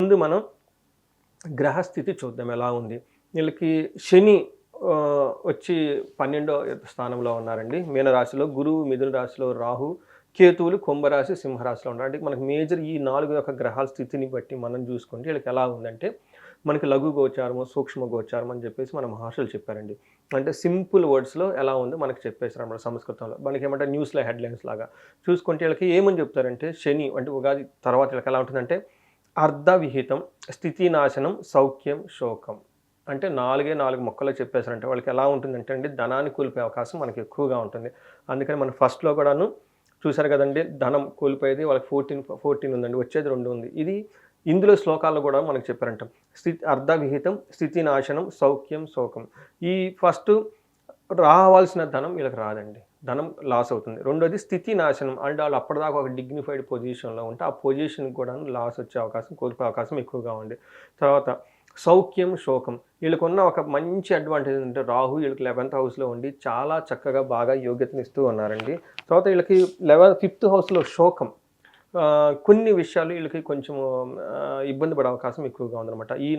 ముందు మనం గ్రహస్థితి చూద్దాం ఎలా ఉంది. వీళ్ళకి శని వచ్చి 12వ స్థానంలో ఉన్నారండి మీనరాశిలో. గురువు మిథున రాశిలో, రాహు, కేతువులు కుంభరాశి, సింహరాశిలో ఉన్నారు. అంటే మనకు మేజర్ ఈ 4 యొక్క గ్రహాల స్థితిని బట్టి మనం చూసుకుంటే వీళ్ళకి ఎలా ఉందంటే, మనకి లఘు గోచారము, సూక్ష్మ గోచారం అని చెప్పేసి మన మహర్షులు చెప్పారండి. అంటే సింపుల్ వర్డ్స్‌లో ఎలా ఉందో మనకు చెప్పేసారన్నమాట సంస్కృతంలో. మనకేమంటే న్యూస్‌లో హెడ్‌లైన్స్ లాగా. చూసుకుంటే వీళ్ళకి ఏమని చెప్తారంటే, శని అంటే ఉగాది తర్వాత వీళ్ళకి ఎలా ఉంటుందంటే, అర్ధవిహితం, స్థితినాశనం, సౌఖ్యం, శోకం. అంటే 4 ముక్కల్లో చెప్పేసారంటే వాళ్ళకి ఎలా ఉంటుందంటే అండి, ధనాన్ని కోల్పోయే అవకాశం మనకి ఎక్కువగా ఉంటుంది. అందుకని మనం ఫస్ట్‌లో కూడాను చూసారు కదండీ! ధనం కోల్పోయేది వాళ్ళకి 14 ఉందండి. వచ్చేది 2 ఉంది. ఇది ఇందులో శ్లోకాల్లో కూడా మనకు చెప్పారంట. అర్ధవిహితం, స్థితినాశనం, సౌఖ్యం, శోకం. ఈ ఫస్టు రావాల్సిన ధనం వీళ్ళకి రాదండి. ధనం లాస్ అవుతుంది. రెండోది స్థితి నాశనం. అంటే వాళ్ళు అప్పటిదాకా ఒక డిగ్నిఫైడ్ పొజిషన్‌లో ఉంటే, ఆ పొజిషన్‌కి కూడాను లాస్ వచ్చే అవకాశం, కోల్పోయే అవకాశం ఎక్కువగా ఉంది. తర్వాత సౌఖ్యం, శోకం. వీళ్ళకున్న ఒక మంచి అడ్వాంటేజ్ ఏంటంటే రాహు వీళ్ళకి 11థ్ హౌస్‌లో ఉండి చాలా చక్కగా బాగా యోగ్యతనిస్తూ ఉన్నారండి. తర్వాత వీళ్ళకి 5థ్ హౌస్‌లో శోకం. కొన్ని విషయాలు వీళ్ళకి కొంచెము ఇబ్బంది పడే అవకాశం ఎక్కువగా ఉందనమాట. ఈ